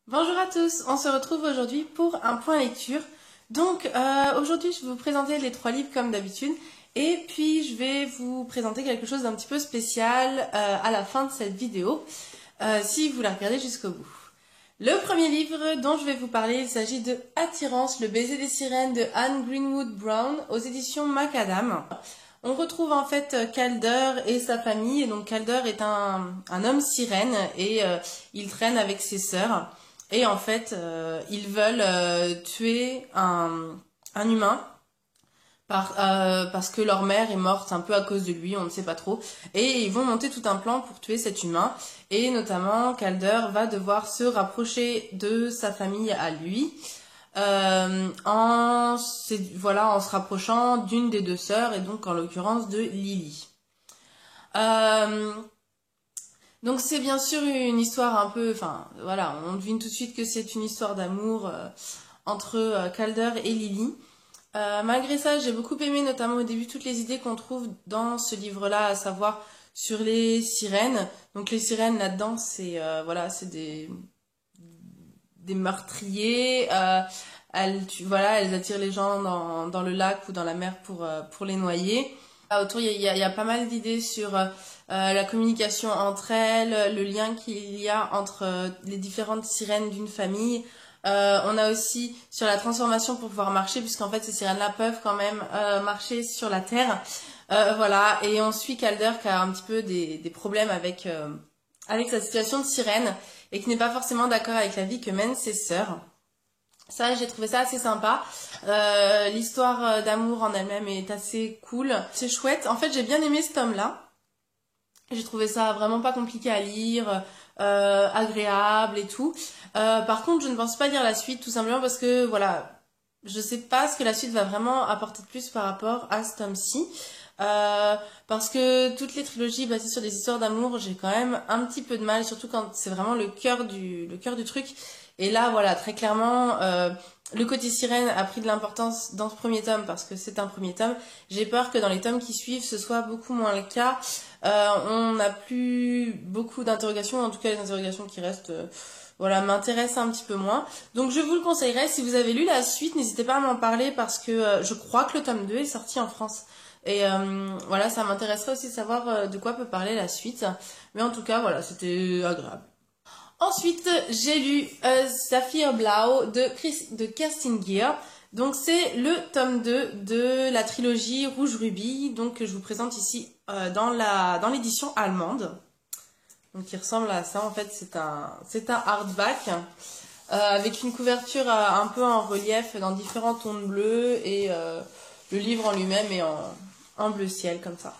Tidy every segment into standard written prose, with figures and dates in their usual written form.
Bonjour à tous, on se retrouve aujourd'hui pour un point lecture. Donc aujourd'hui je vais vous présenter les trois livres comme d'habitude et puis je vais vous présenter quelque chose d'un petit peu spécial à la fin de cette vidéo si vous la regardez jusqu'au bout. Le premier livre dont je vais vous parler, il s'agit de Attirance, le baiser des sirènes de Anne Greenwood Brown aux éditions Macadam. On retrouve en fait Calder et sa famille, et donc Calder est un homme sirène et il traîne avec ses sœurs. Et en fait, ils veulent tuer un humain parce que leur mère est morte un peu à cause de lui, on ne sait pas trop. Et ils vont monter tout un plan pour tuer cet humain. Et notamment, Calder va devoir se rapprocher de sa famille à lui en se rapprochant d'une des deux sœurs, et donc en l'occurrence de Lily. Donc c'est bien sûr une histoire un peu, enfin voilà, on devine tout de suite que c'est une histoire d'amour entre Calder et Lily. Malgré ça, j'ai beaucoup aimé notamment au début toutes les idées qu'on trouve dans ce livre-là, à savoir sur les sirènes. Donc les sirènes là-dedans, c'est c'est des meurtriers. Elles attirent les gens dans le lac ou dans la mer pour les noyer. Autour, il y a pas mal d'idées sur la communication entre elles, le lien qu'il y a entre les différentes sirènes d'une famille. On a aussi sur la transformation pour pouvoir marcher, puisqu'en fait ces sirènes-là peuvent quand même marcher sur la terre. Et on suit Calder qui a un petit peu des problèmes avec sa situation de sirène et qui n'est pas forcément d'accord avec la vie que mènent ses sœurs. Ça, j'ai trouvé ça assez sympa. L'histoire d'amour en elle-même est assez cool. C'est chouette. En fait, j'ai bien aimé ce tome-là. J'ai trouvé ça vraiment pas compliqué à lire, agréable et tout. Par contre, je ne pense pas lire la suite, tout simplement parce que, voilà, je sais pas ce que la suite va vraiment apporter de plus par rapport à ce tome-ci. Parce que toutes les trilogies basées sur des histoires d'amour, j'ai quand même un petit peu de mal, surtout quand c'est vraiment le cœur du truc. Et là, voilà, très clairement, le côté sirène a pris de l'importance dans ce premier tome parce que c'est un premier tome. J'ai peur que dans les tomes qui suivent, ce soit beaucoup moins le cas. On n'a plus beaucoup d'interrogations, en tout cas les interrogations qui restent, m'intéressent un petit peu moins. Donc je vous le conseillerais, si vous avez lu la suite, n'hésitez pas à m'en parler parce que je crois que le tome 2 est sorti en France. Et ça m'intéresserait aussi de savoir de quoi peut parler la suite. Mais en tout cas, voilà, c'était agréable. Ensuite, j'ai lu Saphir Blau de Kerstin Gier. Donc c'est le tome 2 de la trilogie Rouge Rubis, donc que je vous présente ici dans l'édition allemande. Donc il ressemble à ça, en fait c'est un hardback avec une couverture un peu en relief dans différents tons de bleu, et le livre en lui-même est en bleu ciel comme ça.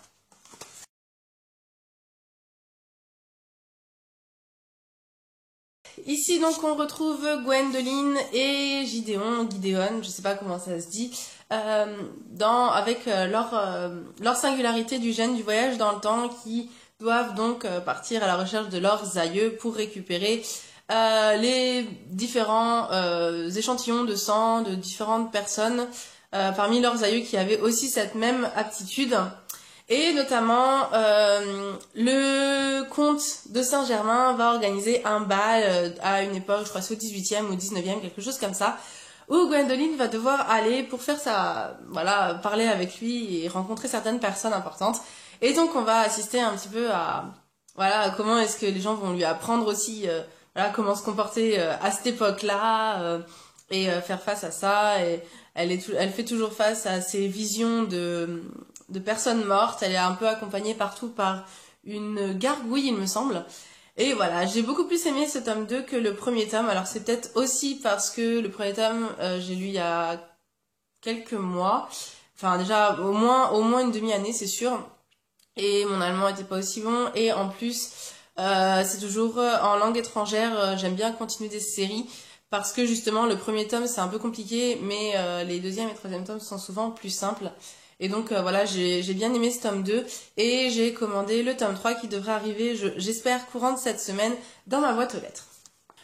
Ici donc on retrouve Gwendoline et Gideon, je sais pas comment ça se dit, avec leur singularité du gène du voyage dans le temps, qui doivent donc partir à la recherche de leurs aïeux pour récupérer les différents échantillons de sang de différentes personnes parmi leurs aïeux qui avaient aussi cette même aptitude. Et notamment, le comte de Saint-Germain va organiser un bal à une époque, je crois c'est au 18e ou au 19e, quelque chose comme ça, où Gwendoline va devoir aller pour faire parler avec lui et rencontrer certaines personnes importantes. Et donc on va assister un petit peu à comment est-ce que les gens vont lui apprendre aussi comment se comporter à cette époque-là et faire face à ça. Et elle fait toujours face à ces visions de personnes mortes. Elle est un peu accompagnée partout par une gargouille, il me semble. Et voilà, j'ai beaucoup plus aimé ce tome 2 que le premier tome. Alors c'est peut-être aussi parce que le premier tome, j'ai lu il y a quelques mois. Enfin déjà, au moins une demi-année, c'est sûr. Et mon allemand était pas aussi bon. Et en plus, c'est toujours en langue étrangère. J'aime bien continuer des séries parce que justement, le premier tome, c'est un peu compliqué, mais les deuxième et troisième tomes sont souvent plus simples. Et donc j'ai bien aimé ce tome 2 et j'ai commandé le tome 3 qui devrait arriver, j'espère, courant de cette semaine dans ma boîte aux lettres.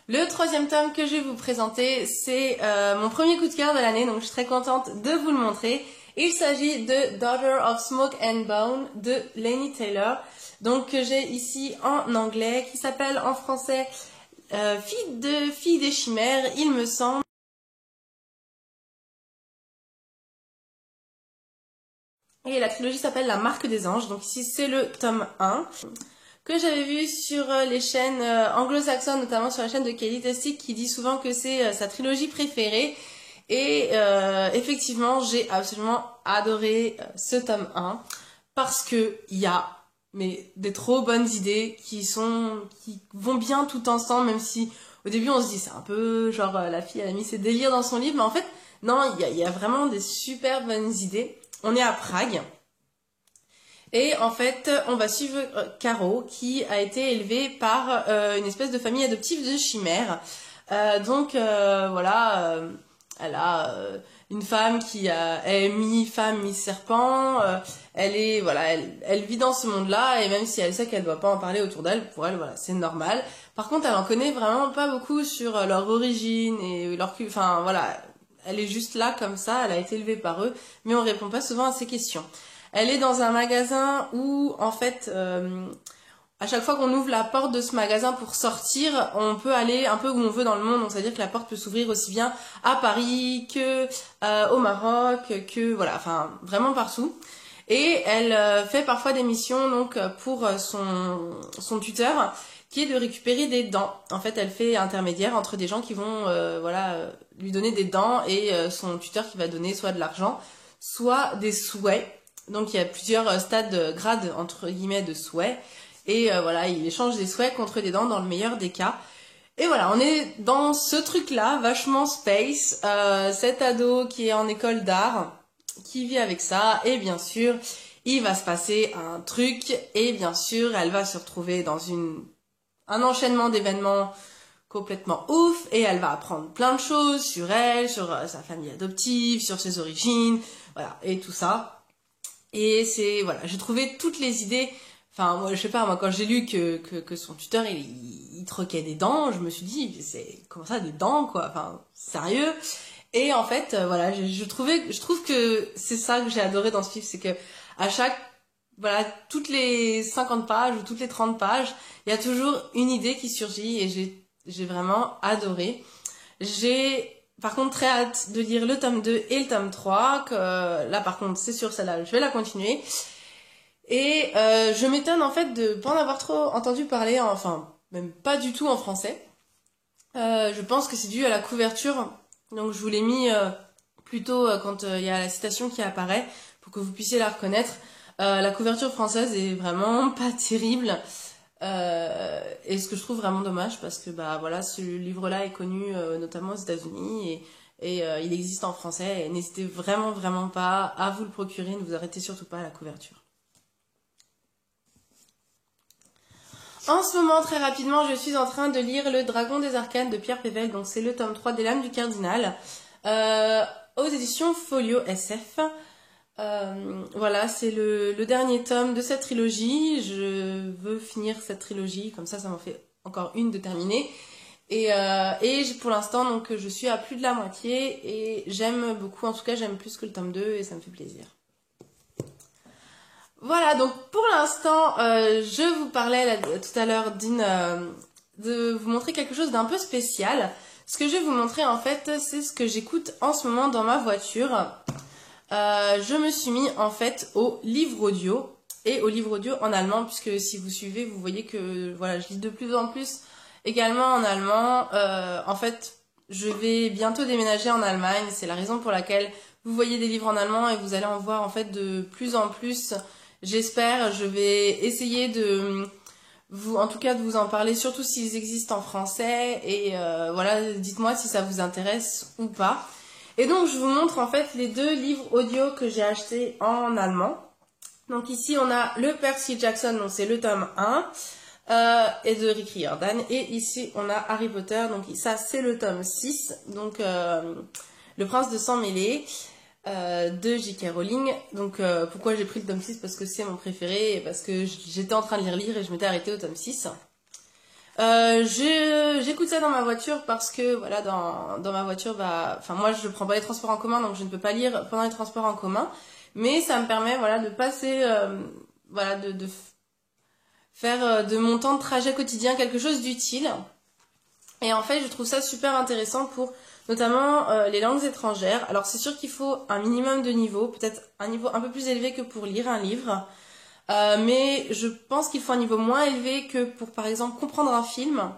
Le troisième tome que je vais vous présenter, c'est mon premier coup de cœur de l'année, donc je suis très contente de vous le montrer. Il s'agit de Daughter of Smoke and Bone de Laini Taylor, donc que j'ai ici en anglais, qui s'appelle en français Fille des chimères, il me semble. Et la trilogie s'appelle La Marque des Anges. Donc ici, c'est le tome 1 que j'avais vu sur les chaînes anglo-saxonnes, notamment sur la chaîne de Kelly Tastic, qui dit souvent que c'est sa trilogie préférée. Et effectivement, j'ai absolument adoré ce tome 1 parce que il y a des trop bonnes idées qui vont bien tout ensemble, même si au début on se dit c'est un peu genre la fille elle a mis ses délires dans son livre, mais en fait non, il y a vraiment des super bonnes idées. On est à Prague. Et en fait, on va suivre Caro, qui a été élevée par une espèce de famille adoptive de chimères. Voilà, elle a une femme qui est mi-femme, mi-serpent. Elle vit dans ce monde-là, et même si elle sait qu'elle ne doit pas en parler autour d'elle, pour elle, voilà, c'est normal. Par contre, elle en connaît vraiment pas beaucoup sur leur origine et enfin, voilà, elle est juste là comme ça, elle a été élevée par eux, mais on répond pas souvent à ces questions. Elle est dans un magasin où, en fait, à chaque fois qu'on ouvre la porte de ce magasin pour sortir, on peut aller un peu où on veut dans le monde. Donc, c'est-à-dire que la porte peut s'ouvrir aussi bien à Paris que au Maroc, que voilà, enfin vraiment partout. Et elle fait parfois des missions donc pour son tuteur, qui est de récupérer des dents. En fait, elle fait intermédiaire entre des gens qui vont lui donner des dents et son tuteur qui va donner soit de l'argent, soit des souhaits. Donc il y a plusieurs grades entre guillemets de souhaits. Et voilà, il échange des souhaits contre des dents dans le meilleur des cas. Et voilà, on est dans ce truc-là, vachement space. Cet ado qui est en école d'art, qui vit avec ça. Et bien sûr, il va se passer un truc. Et bien sûr, elle va se retrouver dans un enchaînement d'événements complètement ouf. Et elle va apprendre plein de choses sur elle, sur sa famille adoptive, sur ses origines. Voilà, et tout ça. Et voilà, j'ai trouvé toutes les idées. Enfin, moi, je sais pas, moi, quand j'ai lu que son tuteur, il troquait des dents, je me suis dit, comment ça, des dents, quoi? Enfin, sérieux? Et en fait, voilà, je trouve que c'est ça que j'ai adoré dans ce livre, c'est que voilà, toutes les 50 pages ou toutes les 30 pages, il y a toujours une idée qui surgit et j'ai vraiment adoré. J'ai par contre très hâte de lire le tome 2 et le tome 3, que là par contre c'est sûr, celle-là je vais la continuer. Et je m'étonne en fait de pas en avoir trop entendu parler, enfin même pas du tout en français. Je pense que c'est dû à la couverture, donc je vous l'ai mis plutôt quand il y a la citation qui apparaît pour que vous puissiez la reconnaître. La couverture française est vraiment pas terrible. Et ce que je trouve vraiment dommage parce que bah voilà, ce livre-là est connu notamment aux États-Unis et il existe en français et n'hésitez vraiment pas à vous le procurer, ne vous arrêtez surtout pas à la couverture. En ce moment, très rapidement, je suis en train de lire Le Dragon des Arcanes de Pierre Pével, donc c'est le tome 3 des Lames du Cardinal, aux éditions Folio SF. Voilà, c'est le dernier tome de cette trilogie. Je veux finir cette trilogie, comme ça m'en fait encore une de terminer. Et pour l'instant, donc, je suis à plus de la moitié et j'aime beaucoup, en tout cas, j'aime plus que le tome 2 et ça me fait plaisir. Voilà, donc pour l'instant, je vous parlais tout à l'heure de vous montrer quelque chose d'un peu spécial. Ce que je vais vous montrer, en fait, c'est ce que j'écoute en ce moment dans ma voiture. Je me suis mis en fait au livre audio et au livre audio en allemand, puisque si vous suivez, vous voyez que voilà, je lis de plus en plus également en allemand. En fait, je vais bientôt déménager en Allemagne, c'est la raison pour laquelle vous voyez des livres en allemand et vous allez en voir en fait de plus en plus. J'espère, je vais essayer en tout cas de vous en parler, surtout s'ils existent en français et voilà, dites-moi si ça vous intéresse ou pas. Et donc je vous montre en fait les deux livres audio que j'ai achetés en allemand. Donc ici on a le Percy Jackson, donc c'est le tome 1 et de Rick Riordan. Et ici on a Harry Potter, donc ça c'est le tome 6, donc Le Prince de Sang Mêlé de J.K. Rowling. Donc pourquoi j'ai pris le tome 6? Parce que c'est mon préféré et parce que j'étais en train de lire et je m'étais arrêtée au tome 6. J'écoute ça dans ma voiture parce que voilà, dans ma voiture, bah, enfin moi je prends pas les transports en commun, donc je ne peux pas lire pendant les transports en commun, mais ça me permet voilà de passer voilà de faire de mon temps de trajet quotidien quelque chose d'utile. Et en fait, je trouve ça super intéressant pour notamment les langues étrangères. Alors c'est sûr qu'il faut un minimum de niveau, peut-être un niveau un peu plus élevé que pour lire un livre. Mais je pense qu'il faut un niveau moins élevé que pour, par exemple, comprendre un film.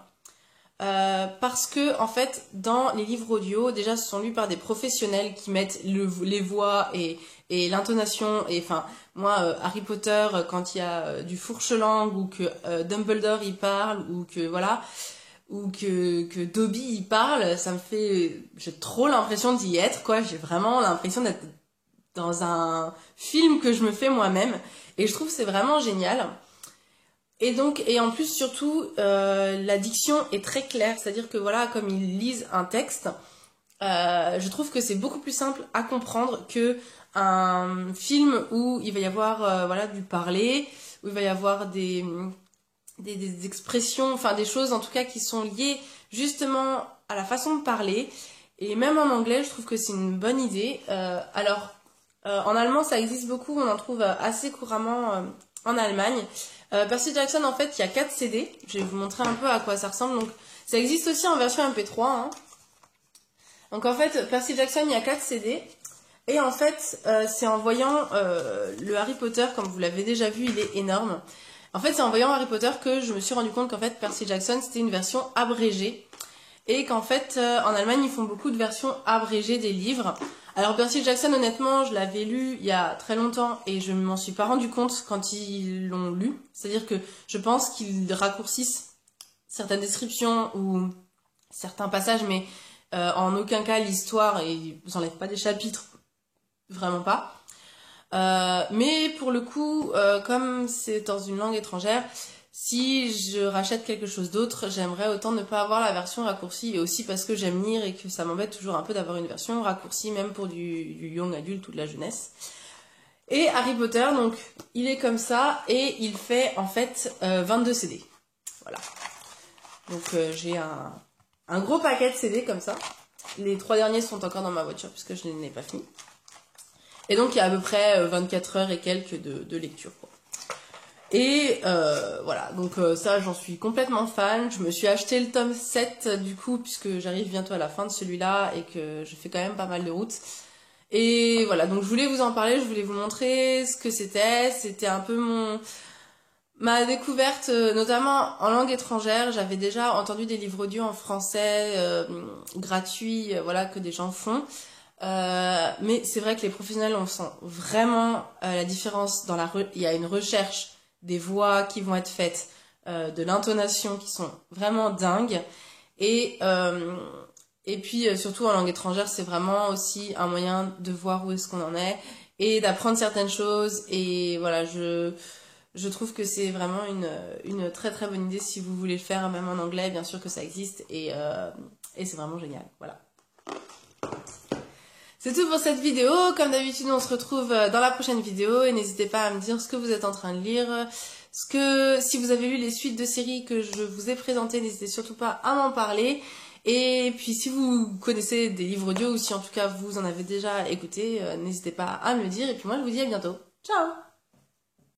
Parce que, en fait, dans les livres audio, déjà, ce sont lus par des professionnels qui mettent les voix et l'intonation. Et enfin, moi, Harry Potter, quand il y a du fourche-langue ou que Dumbledore y parle ou que, voilà, ou que Dobby y parle, ça me fait... J'ai trop l'impression d'y être, quoi. J'ai vraiment l'impression d'être dans un film que je me fais moi-même. Et je trouve que c'est vraiment génial. Et donc, et en plus, surtout, la diction est très claire. C'est-à-dire que voilà, comme ils lisent un texte, je trouve que c'est beaucoup plus simple à comprendre que un film où il va y avoir voilà, du parler, où il va y avoir des expressions, enfin des choses en tout cas qui sont liées justement à la façon de parler. Et même en anglais, je trouve que c'est une bonne idée. En allemand, ça existe beaucoup, on en trouve assez couramment en Allemagne. Percy Jackson, en fait, il y a 4 CD. Je vais vous montrer un peu à quoi ça ressemble. Donc, ça existe aussi en version MP3. Hein. Donc, en fait, Percy Jackson, il y a 4 CD. Et en fait, c'est en voyant le Harry Potter, comme vous l'avez déjà vu, il est énorme. En fait, c'est en voyant Harry Potter que je me suis rendu compte qu'en fait, Percy Jackson, c'était une version abrégée. Et qu'en fait, en Allemagne, ils font beaucoup de versions abrégées des livres. Alors Percy Jackson, honnêtement, je l'avais lu il y a très longtemps et je ne m'en suis pas rendu compte quand ils l'ont lu. C'est-à-dire que je pense qu'ils raccourcissent certaines descriptions ou certains passages, mais en aucun cas l'histoire, et ils n'enlèvent pas des chapitres, vraiment pas. Mais pour le coup, comme c'est dans une langue étrangère, si je rachète quelque chose d'autre, j'aimerais autant ne pas avoir la version raccourcie, et aussi parce que j'aime lire et que ça m'embête toujours un peu d'avoir une version raccourcie, même pour du young adulte ou de la jeunesse. Et Harry Potter, donc, il est comme ça, et il fait en fait 22 CD. Voilà. Donc j'ai un gros paquet de CD comme ça. Les 3 derniers sont encore dans ma voiture puisque je n'ai pas fini. Et donc il y a à peu près 24 heures et quelques de lecture, quoi. Et voilà, donc ça j'en suis complètement fan. Je me suis acheté le tome 7 du coup, puisque j'arrive bientôt à la fin de celui-là et que je fais quand même pas mal de route. Et voilà, donc je voulais vous en parler, je voulais vous montrer ce que c'était. C'était un peu ma découverte, notamment en langue étrangère. J'avais déjà entendu des livres audio en français gratuits, voilà, que des gens font. Mais c'est vrai que les professionnels, on sent vraiment la différence dans il y a une recherche des voix qui vont être faites, de l'intonation qui sont vraiment dingues. Et puis surtout en langue étrangère, c'est vraiment aussi un moyen de voir où est-ce qu'on en est et d'apprendre certaines choses. Et voilà, je trouve que c'est vraiment une très très bonne idée si vous voulez le faire, même en anglais, bien sûr que ça existe. Et c'est vraiment génial. Voilà. C'est tout pour cette vidéo. Comme d'habitude, on se retrouve dans la prochaine vidéo et n'hésitez pas à me dire ce que vous êtes en train de lire. Si vous avez lu les suites de séries que je vous ai présentées, n'hésitez surtout pas à m'en parler. Et puis si vous connaissez des livres audio ou si en tout cas vous en avez déjà écouté, n'hésitez pas à me le dire. Et puis moi, je vous dis à bientôt. Ciao!